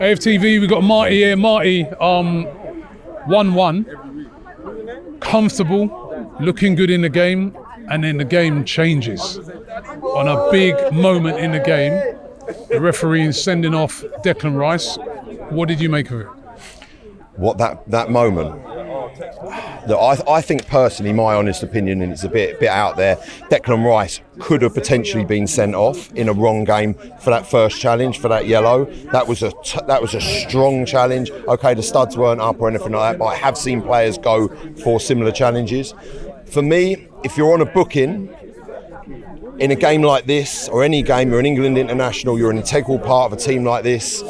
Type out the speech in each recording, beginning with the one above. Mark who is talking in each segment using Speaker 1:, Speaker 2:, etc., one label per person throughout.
Speaker 1: AFTV, we've got Marty here. Marty, 1-1, comfortable, looking good in the game, and then the game changes. On a big moment in the game, the referee is sending off Declan Rice. What did you make of it?
Speaker 2: What, that moment? Look, I think personally, my honest opinion, and it's a bit out there, Declan Rice could have potentially been sent off in a wrong game for that first challenge, for that yellow. That was a strong challenge. Okay, the studs weren't up or anything like that, but I have seen players go for similar challenges. For me, if you're on a booking in a game like this, or any game, you're an England international, you're an integral part of a team like this,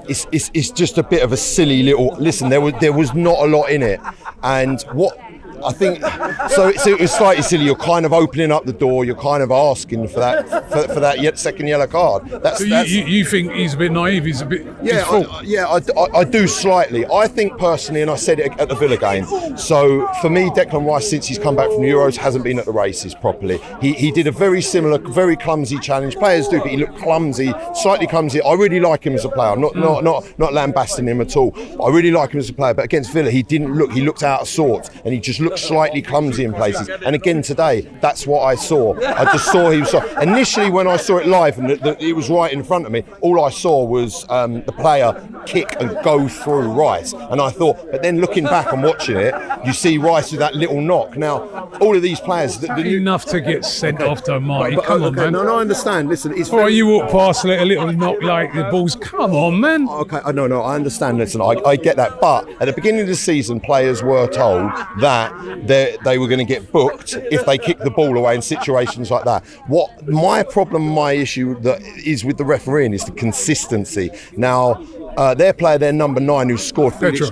Speaker 2: it's just a bit of a silly little. Listen, there was not a lot in it, and what I think so it was slightly silly. You're kind of opening up the door. You're kind of asking for that second yellow card.
Speaker 1: You think he's a bit naive? He's a bit
Speaker 2: I do slightly. I think personally, and I said it at the Villa game. So for me, Declan Rice, since he's come back from the Euros, hasn't been at the races properly. He did a very similar, very clumsy challenge. Players do, but he looked clumsy, slightly clumsy. I really like him as a player. I'm not lambasting him at all. I really like him as a player. But against Villa, he didn't look. He looked out of sorts, and he just looked slightly clumsy in places. And again today, that's what I saw. I just saw he was. Initially, when I saw it live and it was right in front of me, all I saw was the player kick and go through Rice. And I thought, but then looking back and watching it, you see Rice with that little knock. Now, all of these players,
Speaker 1: enough to get sent off, though, Marty. Come on, man.
Speaker 2: No, I understand. Listen, it's
Speaker 1: you walk past a little knock like the balls. Come on, man.
Speaker 2: Okay, no, I understand. Listen, I get that. But at the beginning of the season, players were told that they were going to get booked if they kicked the ball away in situations like that. What my problem, my issue that is with the refereeing is the consistency. Now, their player, their number 9, who scored, Pedro.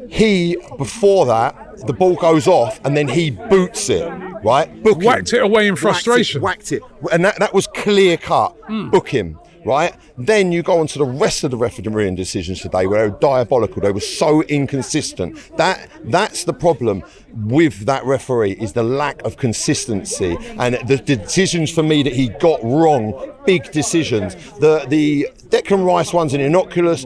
Speaker 2: He, before that, the ball goes off and then he boots it, right?
Speaker 1: Whacked it away in frustration.
Speaker 2: Whacked it. And that was clear cut. Book him. Right? Then you go on to the rest of the refereeing decisions today, where they were diabolical. They were so inconsistent. That's the problem with that referee, is the lack of consistency, and the decisions for me that he got wrong, big decisions. The Declan Rice one's an innocuous.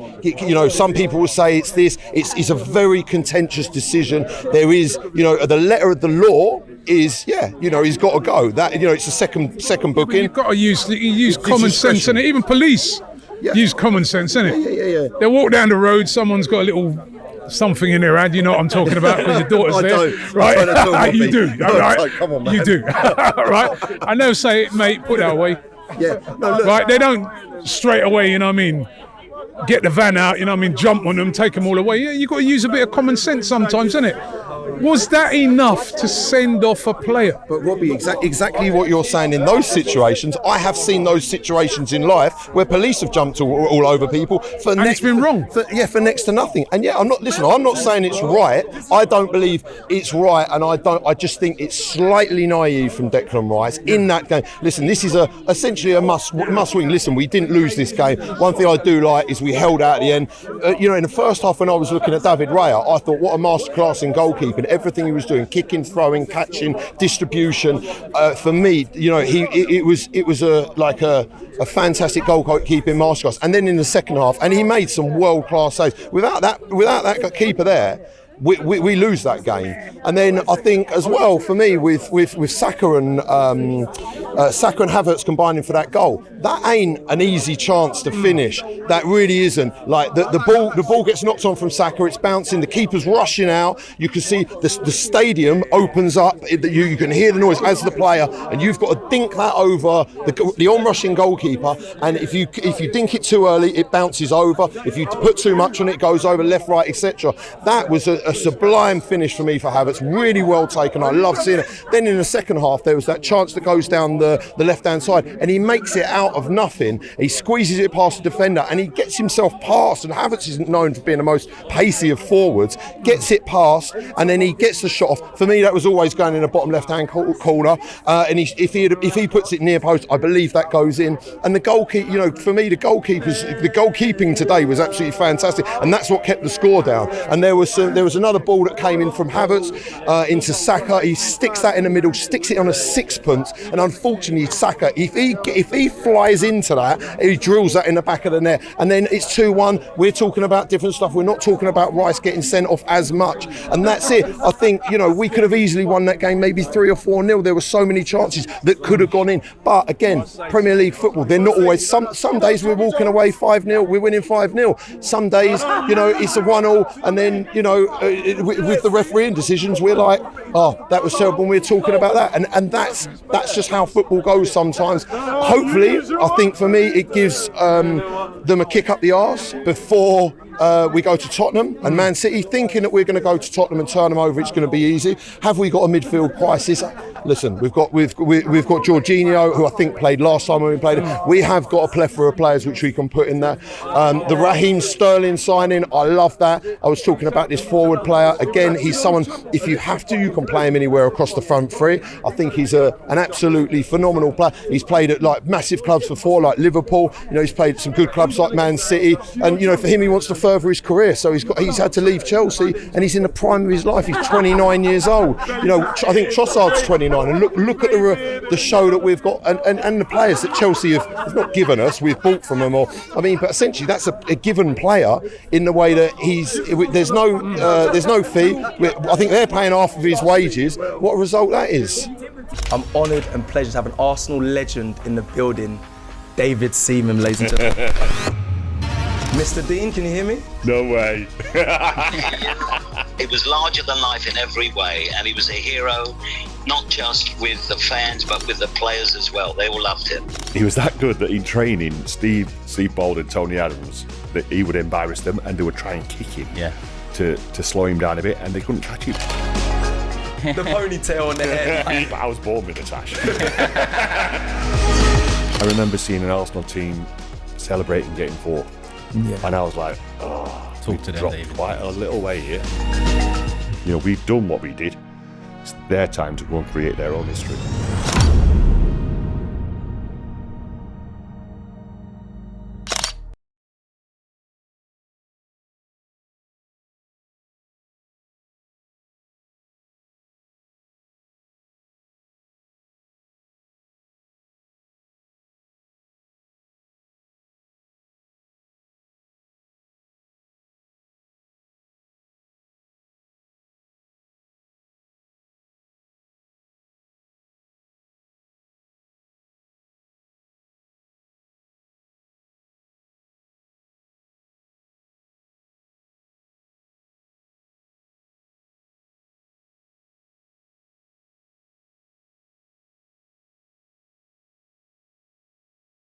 Speaker 2: Some people will say it's this. It's a very contentious decision. There is, the letter of the law is, he's got to go. That, it's a second booking.
Speaker 1: You've got to use common sense, and even police use common sense, innit?
Speaker 2: Yeah.
Speaker 1: They walk down the road, someone's got a little something in their hand, you know what I'm talking about, because your daughter's there. Right? You do. Right?
Speaker 2: Come on, man.
Speaker 1: You do. Right? I know, say, mate, put that away.
Speaker 2: Yeah. No, look.
Speaker 1: Right? They don't straight away, get the van out, jump on them, take them all away. Yeah, you've got to use a bit of common sense sometimes, innit? Was that enough to send off a player?
Speaker 2: But Robbie, exactly what you're saying in those situations, I have seen those situations in life where police have jumped all over people
Speaker 1: it's been wrong.
Speaker 2: For next to nothing. And I'm not saying it's right. I don't believe it's right, and I just think it's slightly naive from Declan Rice in that game. Listen, this is essentially a must win. Listen, we didn't lose this game. One thing I do like is we held out at the end. In the first half, when I was looking at David Raya, I thought, what a masterclass in goalkeeping. Everything he was doing, kicking, throwing, catching, distribution. For me, it was a fantastic goalkeeping masterclass. And then in the second half, and he made some world-class saves. Without that keeper there, we lose that game. And then I think as well, for me, with Saka and Havertz combining for that goal, that ain't an easy chance to finish. That really isn't. Like the ball gets knocked on from Saka, it's bouncing, the keeper's rushing out. You can see the stadium opens up. You can hear the noise as the player, and you've got to dink that over the on-rushing goalkeeper. And if you dink it too early, it bounces over. If you put too much on it, it goes over left, right, etc. That was a sublime finish for me for Havertz. Really well taken. I love seeing it. Then in the second half, there was that chance that goes down the left-hand side, and he makes it out of nothing. He squeezes it past the defender, and he gets himself past. And Havertz isn't known for being the most pacey of forwards. Gets it past, and then he gets the shot off. For me, that was always going in the bottom left-hand corner. And if he puts it near post, I believe that goes in. And the goalkeeper, for me, the goalkeeping today was absolutely fantastic, and that's what kept the score down. And there was was another ball that came in from Havertz into Saka. He sticks that in the middle, sticks it on a sixpence, and unfortunately Saka, if he flies into that, he drills that in the back of the net, and then it's 2-1. We're talking about different stuff. We're not talking about Rice getting sent off as much, and that's it. I think, you know, we could have easily won that game, maybe 3 or 4-0. There were so many chances that could have gone in, but again, Premier League football, they're not always. Some days we're walking away 5-0, we're winning 5-0. Some days, you know, it's a 1-1, and then, you know, with the refereeing decisions, we're like, oh, that was terrible, and we're talking about that, and that's just how football goes sometimes. Hopefully, I think for me, it gives them a kick up the arse before we go to Tottenham and Man City. Thinking that we're going to go to Tottenham and turn them over, it's going to be easy. Have we got a midfield crisis? Listen, we've got Jorginho, who I think played last time when we played him. We have got a plethora of players which we can put in there. The Raheem Sterling signing, I love that. I was talking about this forward player. Again, he's someone, if you have to, you can play him anywhere across the front three. I think he's an absolutely phenomenal player. He's played at like massive clubs before, like Liverpool. You know, he's played at some good clubs like Man City. And, you know, for him, he wants to further his career. So he's had to leave Chelsea, and he's in the prime of his life. He's 29 years old. You know, I think Trossard's 29. And look at the show that we've got, and the players that Chelsea have not given us, we've bought from them. But essentially that's a given player in the way that there's no fee. I think they're paying half of his wages. What a result that is.
Speaker 3: I'm honoured and pleased to have an Arsenal legend in the building, David Seaman, ladies and gentlemen. Mr. Dean, can you hear me?
Speaker 4: No way.
Speaker 5: It was larger than life in every way, and he was a hero, not just with the fans, but with the players as well. They all loved him.
Speaker 4: He was that good that in training, Steve Bold and Tony Adams, that he would embarrass them and they would try and kick him to slow him down a bit, and they couldn't catch him.
Speaker 3: The ponytail on the head.
Speaker 4: But I was born with a tash. I remember seeing an Arsenal team celebrating getting fourth. Yeah. And I was like, oh,
Speaker 6: talk to them,
Speaker 4: dropped
Speaker 6: David.
Speaker 4: quite a little way here. You know, we've done what we did. It's their time to go and create their own history.